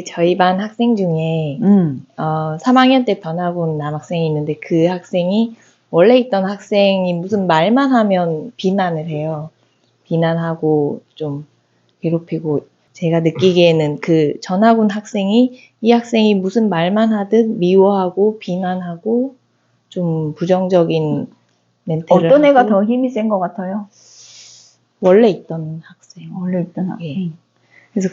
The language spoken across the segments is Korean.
저희 반 학생 중에 3학년 때 변학 온 남학생이 있는데 그 학생이 원래 있던 학생이 무슨 말만 하면 비난을 해요. 비난하고 좀 괴롭히고, 제가 느끼기에는 그 전학 온 학생이 이 학생이 무슨 말만 하듯 미워하고 비난하고 좀 부정적인 멘트를 어떤 애가 하고. 더 힘이 센 것 같아요? 원래 있던 학생. 원래 있던 학생. 예. 그래서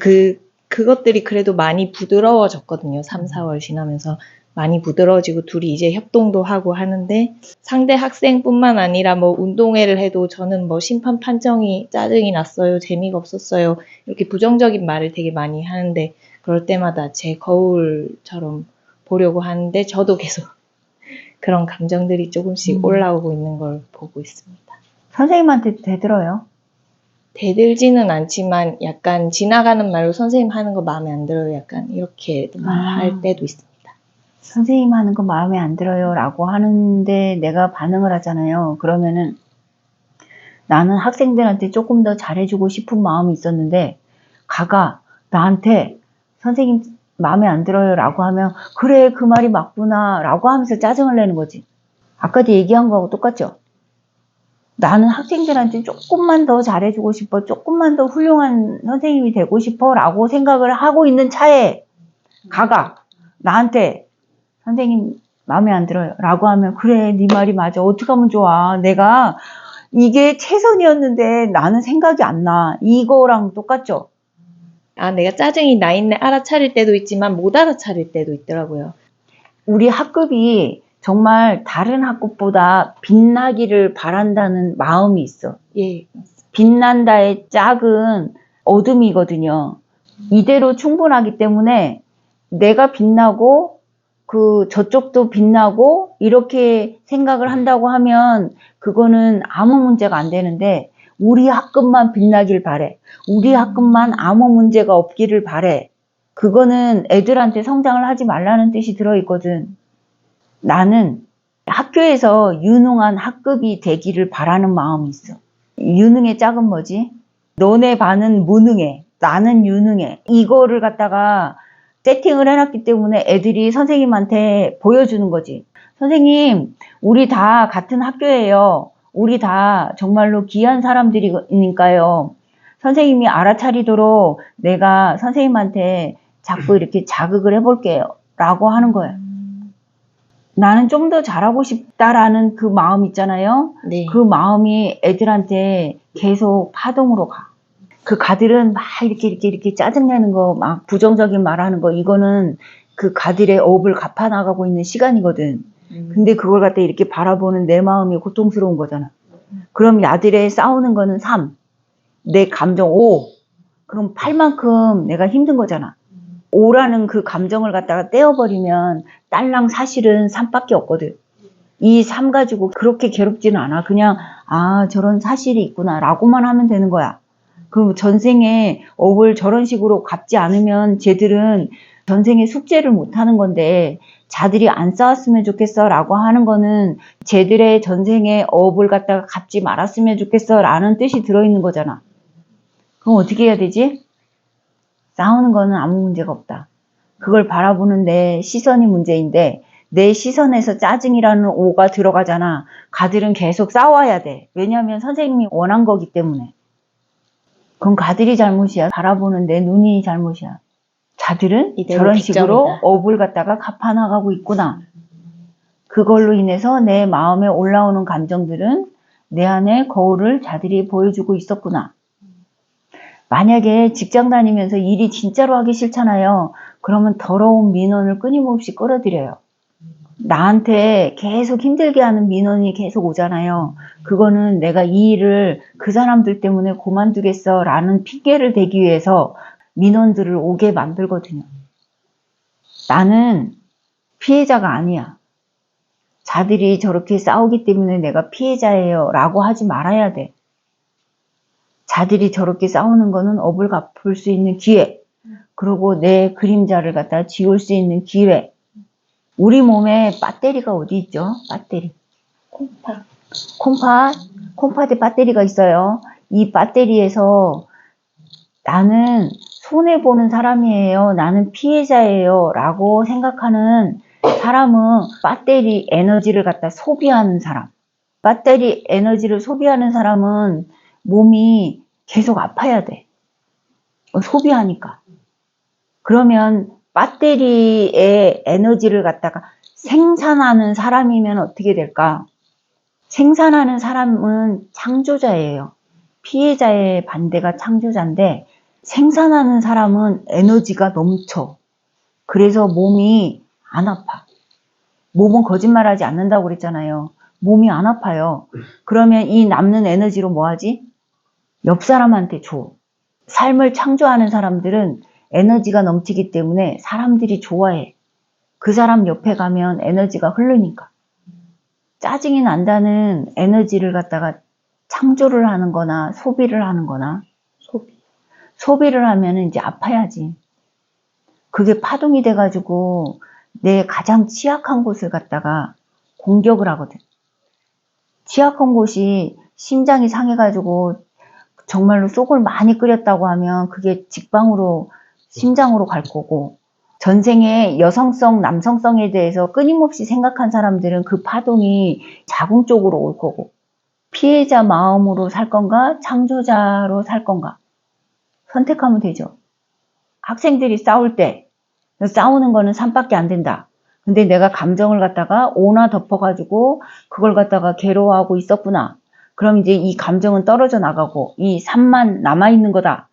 그것들이 그래도 많이 부드러워졌거든요. 3, 4월 지나면서 많이 부드러워지고 둘이 이제 협동도 하고 하는데, 상대 학생뿐만 아니라 뭐 운동회를 해도 저는 뭐 심판 판정이 짜증이 났어요. 재미가 없었어요. 이렇게 부정적인 말을 되게 많이 하는데, 그럴 때마다 제 거울처럼 보려고 하는데 저도 계속 그런 감정들이 조금씩 올라오고 있는 걸 보고 있습니다. 선생님한테 대들어요? 대들지는 않지만 약간 지나가는 말로 선생님 하는 거 마음에 안 들어요. 약간 이렇게 말할 때도 있습니다. 선생님 하는 거 마음에 안 들어요 라고 하는데 내가 반응을 하잖아요. 그러면은 나는 학생들한테 조금 더 잘해주고 싶은 마음이 있었는데 가가 나한테 선생님 마음에 안 들어요 라고 하면 그래 그 말이 맞구나 라고 하면서 짜증을 내는 거지. 아까도 얘기한 거하고 똑같죠? 나는 학생들한테 조금만 더 잘해주고 싶어, 조금만 더 훌륭한 선생님이 되고 싶어 라고 생각을 하고 있는 차에 가가 나한테 선생님 마음에 안 들어요 라고 하면 그래 네 말이 맞아, 어떡하면 좋아, 내가 이게 최선이었는데 나는 생각이 안 나, 이거랑 똑같죠? 아, 내가 짜증이 나 있네 알아차릴 때도 있지만 못 알아차릴 때도 있더라고요. 우리 학급이 정말 다른 학급보다 빛나기를 바란다는 마음이 있어. 예. 빛난다의 짝은 어둠이거든요. 이대로 충분하기 때문에 내가 빛나고 저쪽도 빛나고 이렇게 생각을 한다고 하면 그거는 아무 문제가 안 되는데, 우리 학급만 빛나길 바래. 우리 학급만 아무 문제가 없기를 바래. 그거는 애들한테 성장을 하지 말라는 뜻이 들어있거든. 나는 학교에서 유능한 학급이 되기를 바라는 마음이 있어. 유능의 짝은 뭐지? 너네 반은 무능해, 나는 유능해. 이거를 갖다가 세팅을 해놨기 때문에 애들이 선생님한테 보여주는 거지. 선생님, 우리 다 같은 학교예요. 우리 다 정말로 귀한 사람들이니까요. 선생님이 알아차리도록 내가 선생님한테 자꾸 이렇게 자극을 해볼게요 라고 하는 거예요. 나는 좀 더 잘하고 싶다라는 그 마음 있잖아요. 네. 그 마음이 애들한테 계속 파동으로 가. 그 가들은 막 이렇게 짜증내는 거, 막 부정적인 말하는 거, 이거는 그 가들의 업을 갚아나가고 있는 시간이거든. 근데 그걸 갖다 이렇게 바라보는 내 마음이 고통스러운 거잖아. 그럼 야들의 싸우는 거는 3, 내 감정 5, 그럼 8만큼 내가 힘든 거잖아. 5라는 그 감정을 갖다가 떼어버리면 딸랑 사실은 3밖에 없거든. 이 3 가지고 그렇게 괴롭지는 않아. 그냥 저런 사실이 있구나 라고만 하면 되는 거야. 그 전생에 업을 저런 식으로 갚지 않으면 쟤들은 전생에 숙제를 못하는 건데, 자들이 안 싸웠으면 좋겠어 라고 하는 거는 쟤들의 전생에 업을 갖다가 갚지 말았으면 좋겠어 라는 뜻이 들어있는 거잖아. 그럼 어떻게 해야 되지? 싸우는 거는 아무 문제가 없다. 그걸 바라보는 내 시선이 문제인데, 내 시선에서 짜증이라는 오가 들어가잖아. 가들은 계속 싸워야 돼. 왜냐하면 선생님이 원한 거기 때문에. 그럼 가들이 잘못이야? 바라보는 내 눈이 잘못이야? 자들은 저런 식으로 업을 갖다가 갚아나가고 있구나. 그걸로 인해서 내 마음에 올라오는 감정들은 내 안에 거울을 자들이 보여주고 있었구나. 만약에 직장 다니면서 일이 진짜로 하기 싫잖아요. 그러면 더러운 민원을 끊임없이 끌어들여요. 나한테 계속 힘들게 하는 민원이 계속 오잖아요. 그거는 내가 이 일을 그 사람들 때문에 그만두겠어 라는 핑계를 대기 위해서 민원들을 오게 만들거든요. 나는 피해자가 아니야. 자들이 저렇게 싸우기 때문에 내가 피해자예요 라고 하지 말아야 돼. 자들이 저렇게 싸우는 거는 업을 갚을 수 있는 기회, 그리고 내 그림자를 갖다 지울 수 있는 기회. 우리 몸에 배터리가 어디 있죠? 배터리. 콩팥에 배터리가 있어요. 이 배터리에서 나는 손해보는 사람이에요. 나는 피해자예요. 라고 생각하는 사람은 배터리 에너지를 갖다 소비하는 사람. 배터리 에너지를 소비하는 사람은 몸이 계속 아파야 돼. 소비하니까. 그러면 배터리의 에너지를 갖다가 생산하는 사람이면 어떻게 될까? 생산하는 사람은 창조자예요. 피해자의 반대가 창조자인데 생산하는 사람은 에너지가 넘쳐. 그래서 몸이 안 아파. 몸은 거짓말하지 않는다고 그랬잖아요. 몸이 안 아파요. 그러면 이 남는 에너지로 뭐 하지? 옆 사람한테 줘. 삶을 창조하는 사람들은 에너지가 넘치기 때문에 사람들이 좋아해. 그 사람 옆에 가면 에너지가 흐르니까. 짜증이 난다는 에너지를 갖다가 창조를 하는 거나 소비를 하는 거나 소비를 하면 이제 아파야지. 그게 파동이 돼가지고 내 가장 취약한 곳을 갖다가 공격을 하거든. 취약한 곳이 심장이 상해가지고 정말로 속을 많이 끓였다고 하면 그게 직방으로 심장으로 갈 거고, 전생에 여성성, 남성성에 대해서 끊임없이 생각한 사람들은 그 파동이 자궁 쪽으로 올 거고, 피해자 마음으로 살 건가 창조자로 살 건가 선택하면 되죠. 학생들이 싸울 때 싸우는 거는 3밖에 안 된다. 근데 내가 감정을 갖다가 오나 덮어가지고 그걸 갖다가 괴로워하고 있었구나. 그럼 이제 이 감정은 떨어져 나가고 이 3만 남아있는 거다.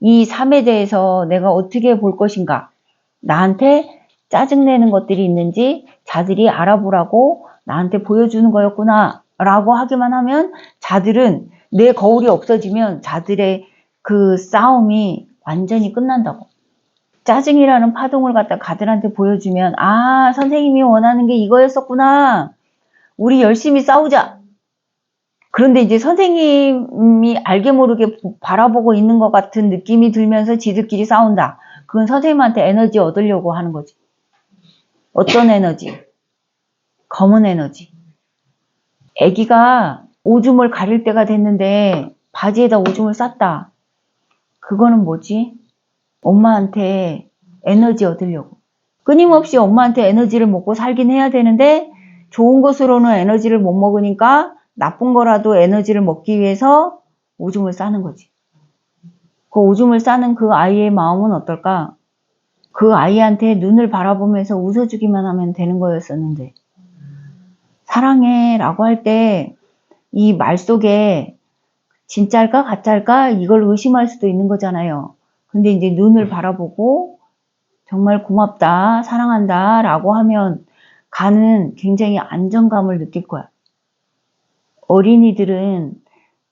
이 3에 대해서 내가 어떻게 볼 것인가. 나한테 짜증내는 것들이 있는지 자들이 알아보라고 나한테 보여주는 거였구나 라고 하기만 하면, 자들은 내 거울이 없어지면 자들의 그 싸움이 완전히 끝난다고. 짜증이라는 파동을 갖다 가들한테 보여주면, 아, 선생님이 원하는 게 이거였었구나. 우리 열심히 싸우자. 그런데 이제 선생님이 알게 모르게 바라보고 있는 것 같은 느낌이 들면서 지들끼리 싸운다. 그건 선생님한테 에너지 얻으려고 하는 거지. 어떤 에너지? 검은 에너지. 아기가 오줌을 가릴 때가 됐는데 바지에다 오줌을 쌌다. 그거는 뭐지? 엄마한테 에너지 얻으려고. 끊임없이 엄마한테 에너지를 먹고 살긴 해야 되는데 좋은 것으로는 에너지를 못 먹으니까 나쁜 거라도 에너지를 먹기 위해서 오줌을 싸는 거지. 그 오줌을 싸는 그 아이의 마음은 어떨까? 그 아이한테 눈을 바라보면서 웃어주기만 하면 되는 거였었는데, 사랑해 라고 할 때 이 말 속에 진짜일까 가짜일까 이걸 의심할 수도 있는 거잖아요. 근데 이제 눈을 바라보고 정말 고맙다, 사랑한다 라고 하면 가는 굉장히 안정감을 느낄 거야. 어린이들은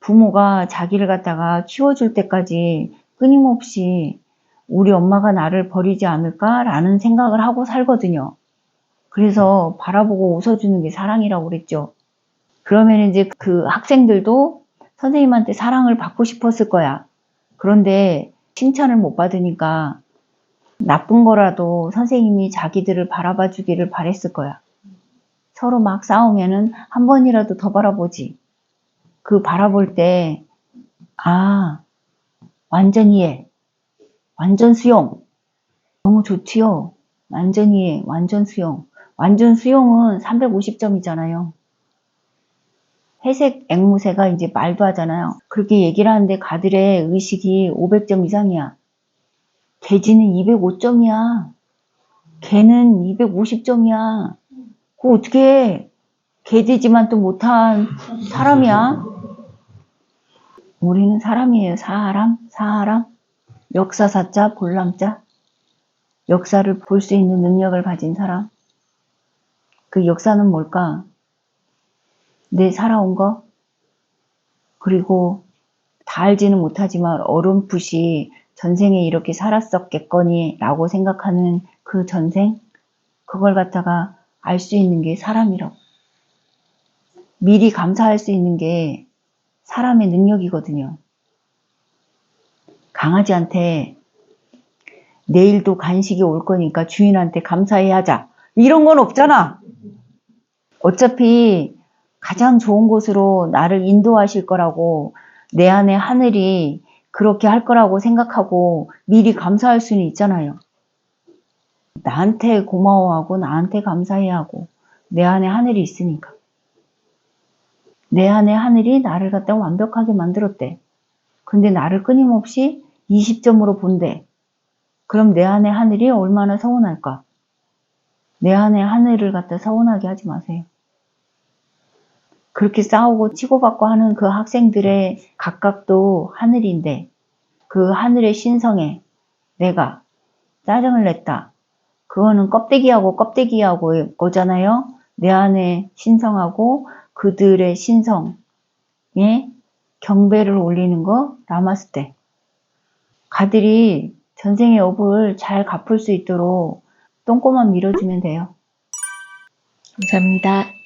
부모가 자기를 갖다가 키워줄 때까지 끊임없이 우리 엄마가 나를 버리지 않을까라는 생각을 하고 살거든요. 그래서 바라보고 웃어주는 게 사랑이라고 그랬죠. 그러면 이제 그 학생들도 선생님한테 사랑을 받고 싶었을 거야. 그런데 칭찬을 못 받으니까 나쁜 거라도 선생님이 자기들을 바라봐 주기를 바랬을 거야. 서로 막 싸우면은 한 번이라도 더 바라보지. 그 바라볼 때, 아, 완전 이해, 완전 수용. 너무 좋지요. 완전 이해, 완전 수용. 완전 수용은 350점이잖아요. 회색 앵무새가 이제 말도 하잖아요. 그렇게 얘기를 하는데 가들의 의식이 500점 이상이야. 개지는 205점이야. 개는 250점이야. 그거 어떻게 개되지만 또 못한 사람이야? 우리는 사람이에요. 사람. 역사사자, 볼람자. 역사를 볼 수 있는 능력을 가진 사람. 그 역사는 뭘까? 내 살아온 거? 그리고 다 알지는 못하지만 어렴풋이 전생에 이렇게 살았었겠거니 라고 생각하는 그 전생? 그걸 갖다가 알 수 있는 게 사람이라고. 미리 감사할 수 있는 게 사람의 능력이거든요. 강아지한테 내일도 간식이 올 거니까 주인한테 감사해 하자. 이런 건 없잖아. 어차피 가장 좋은 곳으로 나를 인도하실 거라고 내 안에 하늘이 그렇게 할 거라고 생각하고 미리 감사할 수는 있잖아요. 나한테 고마워하고 나한테 감사해야 하고 내 안에 하늘이 있으니까. 내 안에 하늘이 나를 갖다 완벽하게 만들었대. 근데 나를 끊임없이 20점으로 본대. 그럼 내 안에 하늘이 얼마나 서운할까? 내 안에 하늘을 갖다 서운하게 하지 마세요. 그렇게 싸우고 치고받고 하는 그 학생들의 각각도 하늘인데 그 하늘의 신성에 내가 짜증을 냈다. 그거는 껍데기하고 껍데기하고 거잖아요. 내 안에 신성하고 그들의 신성에 경배를 올리는 거 라마스테. 가들이 전생의 업을 잘 갚을 수 있도록 똥꼬만 밀어주면 돼요. 감사합니다.